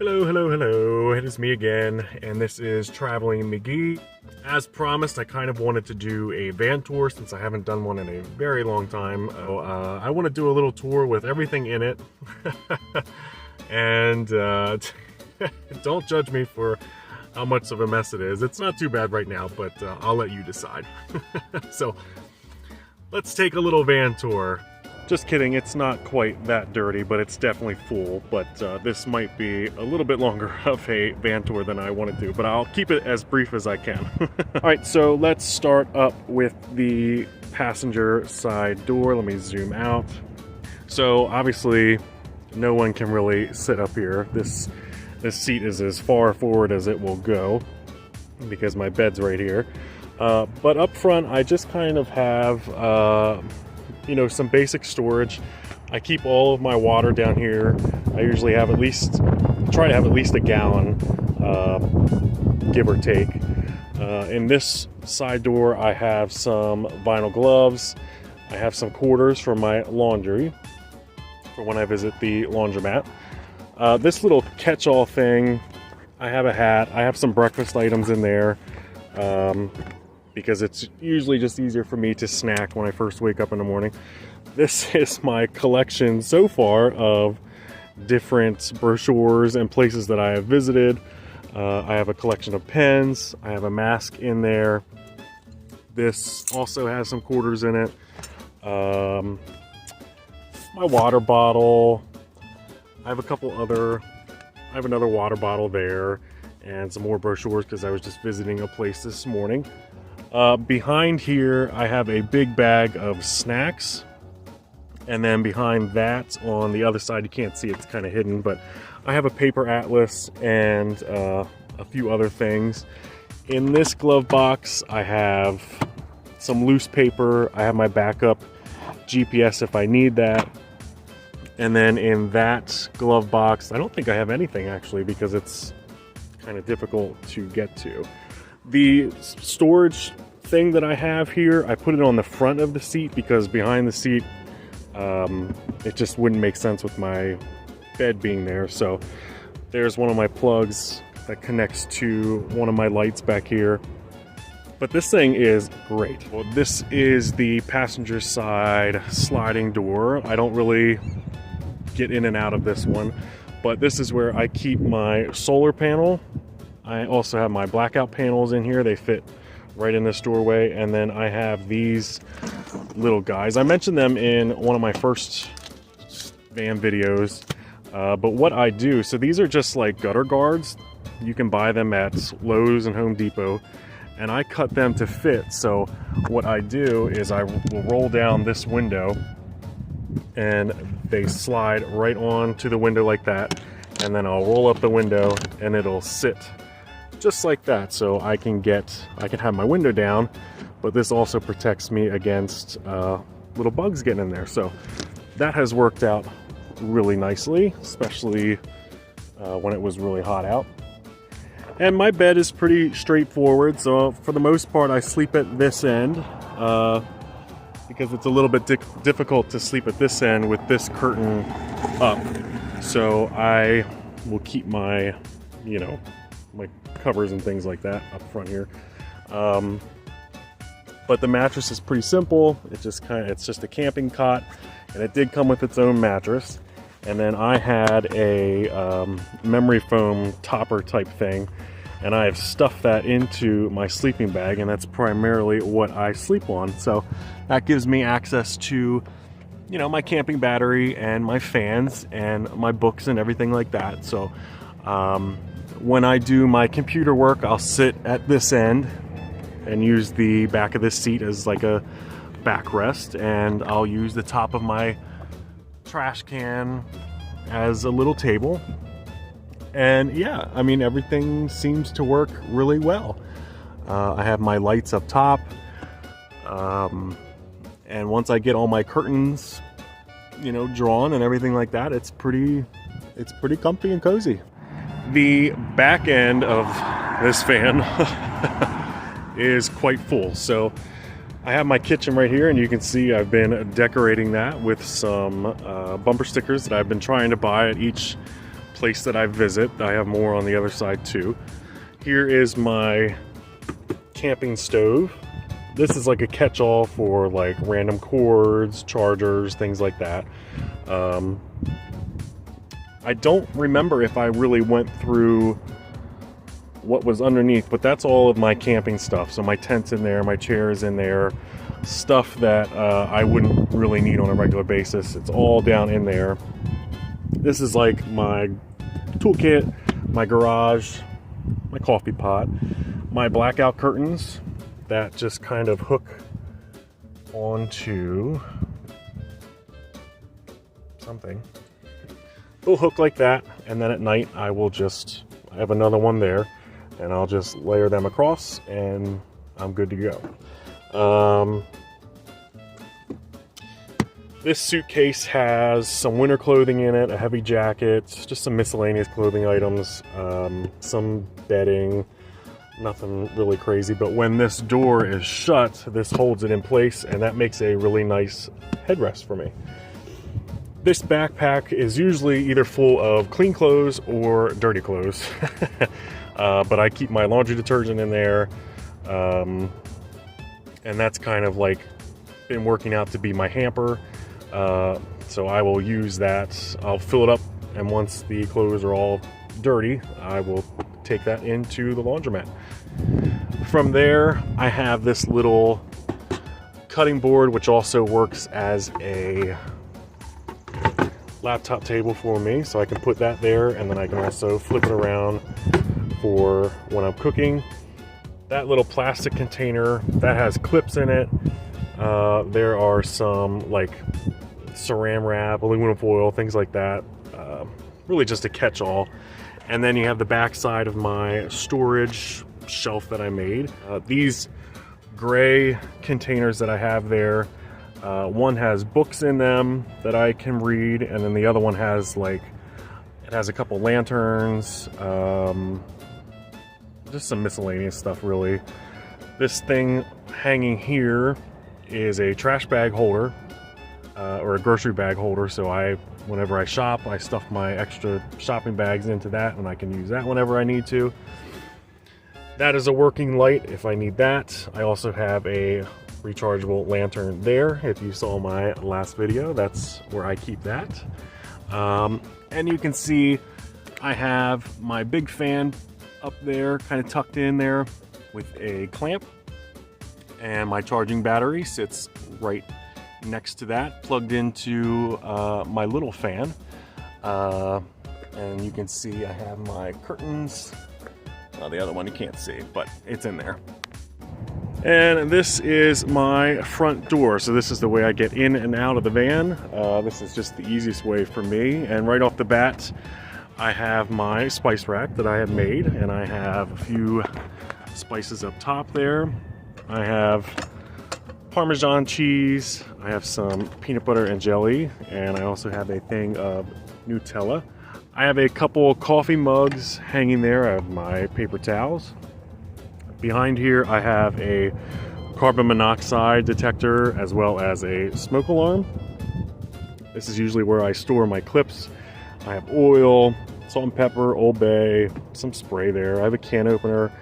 Hello, hello, hello. It is me again, and this is Traveling McGee. As promised, I kind of wanted to do a van tour since I haven't done one in a very long time. I want to do a little tour with everything in it. And don't judge me for how much of a mess it is. It's not too bad right now, but I'll let you decide. So let's take a little van tour. Just kidding, it's not quite that dirty, but it's definitely full. But this might be a little bit longer of a van tour than I want to do, but I'll keep it as brief as I can. All right, so let's start up with the passenger side door. Let me zoom out. So obviously, no one can really sit up here. This seat is as far forward as it will go because my bed's right here. But up front, I just kind of have you know, some basic storage. I keep all of my water down here. I usually have try to have at least a gallon, give or take. In this side door, I have some vinyl gloves. I have some quarters for my laundry for when I visit the laundromat. This little catch-all thing, I have a hat. I have some breakfast items in there. Because it's usually just easier for me to snack when I first wake up in the morning. This is my collection so far of different brochures and places that I have visited. I have a collection of pens. I have a mask in there. This also has some quarters in it. My water bottle. I have another water bottle there and some more brochures because I was just visiting a place this morning. Behind here, I have a big bag of snacks. And then behind that, on the other side, you can't see it's kind of hidden, but I have a paper atlas and a few other things. In this glove box, I have some loose paper. I have my backup GPS if I need that. And then in that glove box, I don't think I have anything actually because it's kind of difficult to get to. The storage thing that I have here, I put it on the front of the seat because behind the seat, it just wouldn't make sense with my bed being there. So there's one of my plugs that connects to one of my lights back here. But this thing is great. Well, this is the passenger side sliding door. I don't really get in and out of this one, but this is where I keep my solar panel. I also have my blackout panels in here. They fit right in this doorway. And then I have these little guys. I mentioned them in one of my first van videos. But what I do, so these are just like gutter guards. You can buy them at Lowe's and Home Depot. And I cut them to fit. So what I do is I will roll down this window and they slide right onto the window like that. And then I'll roll up the window and it'll sit just like that, so I can have my window down, but this also protects me against little bugs getting in there. So that has worked out really nicely, especially when it was really hot out. And my bed is pretty straightforward, so for the most part I sleep at this end because it's a little bit difficult to sleep at this end with this curtain up. So I will keep my, my covers and things like that up front here. But the mattress is pretty simple. It's just a camping cot, and it did come with its own mattress. And then I had a memory foam topper type thing, and I have stuffed that into my sleeping bag, and that's primarily what I sleep on. So that gives me access to, my camping battery and my fans and my books and everything like that. So when I do my computer work, I'll sit at this end and use the back of this seat as like a backrest, and I'll use the top of my trash can as a little table. And yeah, I mean, everything seems to work really well. I have my lights up top, and once I get all my curtains, drawn and everything like that, it's pretty comfy and cozy. The back end of this van is quite full. So I have my kitchen right here, and you can see I've been decorating that with some bumper stickers that I've been trying to buy at each place that I visit. I have more on the other side too. Here is my camping stove. This is like a catch-all for like random cords, chargers, things like that. I don't remember if I really went through what was underneath, but that's all of my camping stuff. So my tent's in there, my chair is in there, stuff that I wouldn't really need on a regular basis. It's all down in there. This is like my toolkit, my garage, my coffee pot, my blackout curtains that just kind of hook onto something. They'll hook like that, and then at night I have another one there, and I'll just layer them across and I'm good to go. This suitcase has some winter clothing in it, a heavy jacket, just some miscellaneous clothing items, some bedding, nothing really crazy. But when this door is shut, this holds it in place, and that makes a really nice headrest for me. This backpack is usually either full of clean clothes or dirty clothes. But I keep my laundry detergent in there. And that's kind of like been working out to be my hamper. So I will use that. I'll fill it up, and once the clothes are all dirty, I will take that into the laundromat. From there, I have this little cutting board, which also works as a laptop table for me, so I can put that there, and then I can also flip it around for when I'm cooking. That little plastic container that has clips in it, there are some like saran wrap, aluminum foil, things like that, really just a catch-all. And then you have the back side of my storage shelf that I made. These gray containers that I have there, one has books in them that I can read, and then the other one has it has a couple lanterns, just some miscellaneous stuff really. This thing hanging here is a trash bag holder, or a grocery bag holder, so whenever I shop, I stuff my extra shopping bags into that, and I can use that whenever I need to. That is a working light if I need that. I also have a rechargeable lantern there. If you saw my last video, that's where I keep that. And you can see I have my big fan up there, kind of tucked in there with a clamp, and my charging battery sits right next to that, plugged into my little fan. And you can see I have my curtains. The other one you can't see, but it's in there. And this is my front door. So this is the way I get in and out of the van. This is just the easiest way for me. And right off the bat, I have my spice rack that I have made, and I have a few spices up top there. I have Parmesan cheese, I have some peanut butter and jelly, and I also have a thing of Nutella. I have a couple coffee mugs hanging there. I have my paper towels. Behind here I have a carbon monoxide detector as well as a smoke alarm. This is usually where I store my clips. I have oil, salt and pepper, Old Bay, some spray there. I have a can opener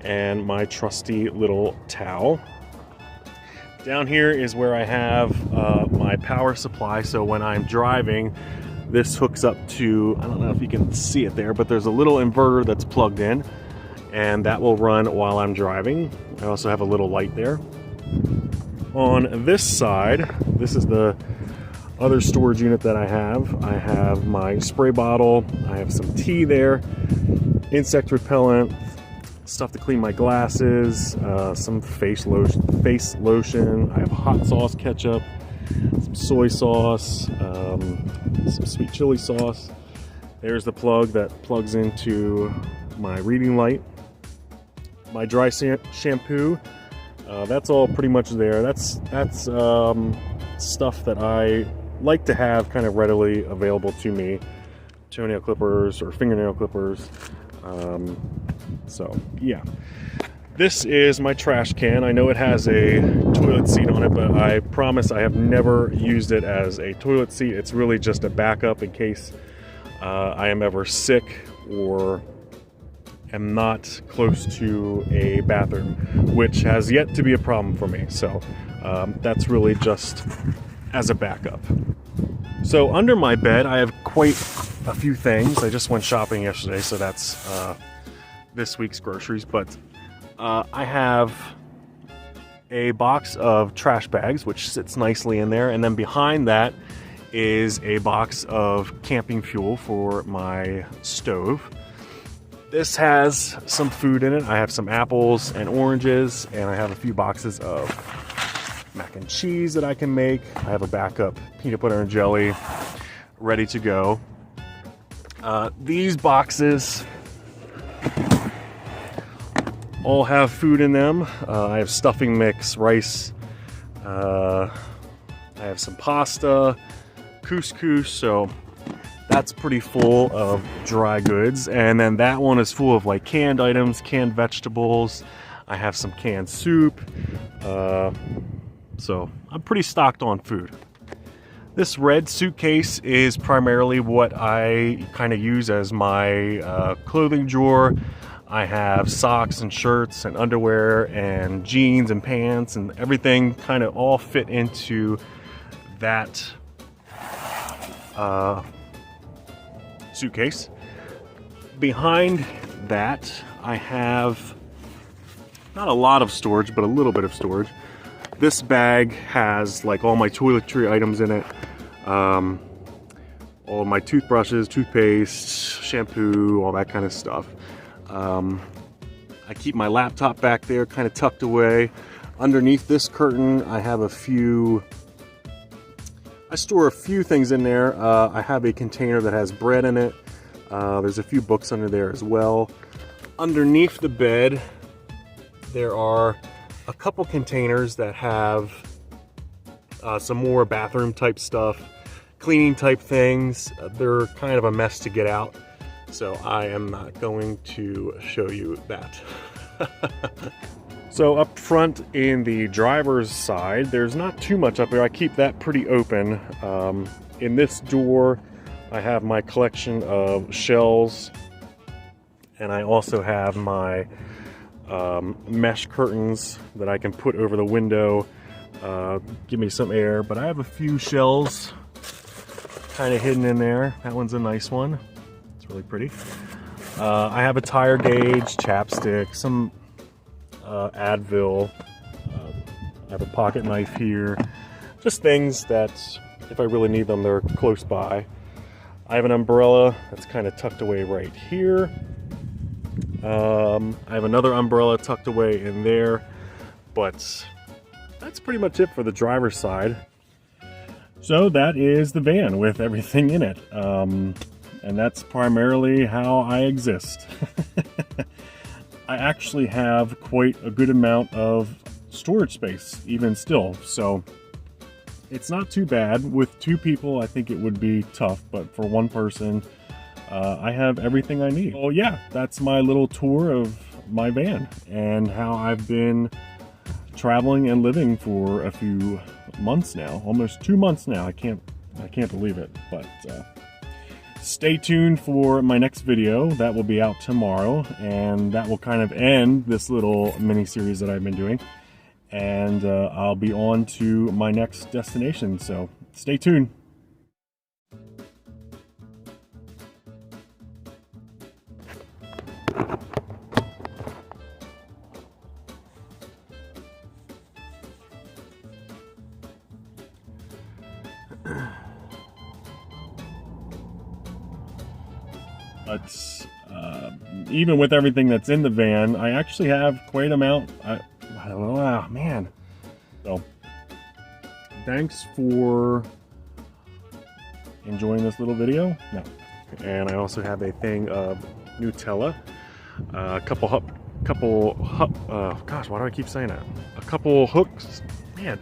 and my trusty little towel. Down here is where I have my power supply, so when I'm driving, this hooks up to, I don't know if you can see it there, but there's a little inverter that's plugged in, and that will run while I'm driving. I also have a little light there. On this side, this is the other storage unit that I have. I have my spray bottle, I have some tea there, insect repellent, stuff to clean my glasses, some face lotion. I have hot sauce ketchup, some soy sauce, some sweet chili sauce. There's the plug that plugs into my reading light. My dry shampoo, that's all pretty much there. That's stuff that I like to have kind of readily available to me. Toenail clippers or fingernail clippers. So yeah, this is my trash can. I know it has a toilet seat on it, but I promise I have never used it as a toilet seat. It's really just a backup in case I am ever sick or am not close to a bathroom, which has yet to be a problem for me. So that's really just as a backup. So under my bed, I have quite a few things. I just went shopping yesterday, so that's this week's groceries. But I have a box of trash bags, which sits nicely in there. And then behind that is a box of camping fuel for my stove. This has some food in it. I have some apples and oranges, and I have a few boxes of mac and cheese that I can make. I have a backup peanut butter and jelly ready to go. These boxes all have food in them. I have stuffing mix, rice, I have some pasta, couscous, so that's pretty full of dry goods. And then that one is full of like canned items, canned vegetables. I have some canned soup. So I'm pretty stocked on food. This red suitcase is primarily what I kind of use as my clothing drawer. I have socks and shirts and underwear and jeans and pants and everything kind of all fit into that suitcase. Behind that, I have not a lot of storage, but a little bit of storage. This bag has like all my toiletry items in it, all my toothbrushes, toothpaste, shampoo, all that kind of stuff. I keep my laptop back there kind of tucked away. Underneath this curtain, I have I store a few things in there. I have a container that has bread in it. There's a few books under there as well. Underneath the bed, there are a couple containers that have some more bathroom type stuff, cleaning type things. They're kind of a mess to get out, so I am not going to show you that. So up front in the driver's side, there's not too much up there. I keep that pretty open. In this door, I have my collection of shells, and I also have my mesh curtains that I can put over the window, give me some air. But I have a few shells kind of hidden in there. That one's a nice one. It's really pretty. I have a tire gauge, chapstick, some Advil. I have a pocket knife here. Just things that, if I really need them, they're close by. I have an umbrella that's kind of tucked away right here. I have another umbrella tucked away in there, but that's pretty much it for the driver's side. So that is the van with everything in it. And that's primarily how I exist. I actually have quite a good amount of storage space, even still. So it's not too bad. With two people, I think it would be tough, but for one person, I have everything I need. Oh yeah, that's my little tour of my van and how I've been traveling and living for a few months now, almost 2 months now. I can't believe it, but stay tuned for my next video. That will be out tomorrow, and that will kind of end this little mini series that I've been doing, and I'll be on to my next destination, so stay tuned. But even with everything that's in the van, I actually have quite an amount. Oh man. So thanks for enjoying this little video. No. And I also have a thing of Nutella, a couple gosh, why do I keep saying that? A couple hooks, man.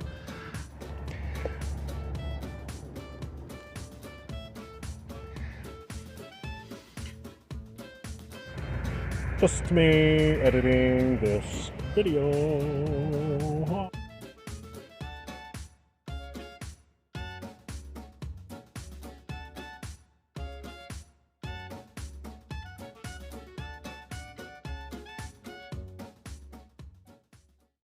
Just me editing this video.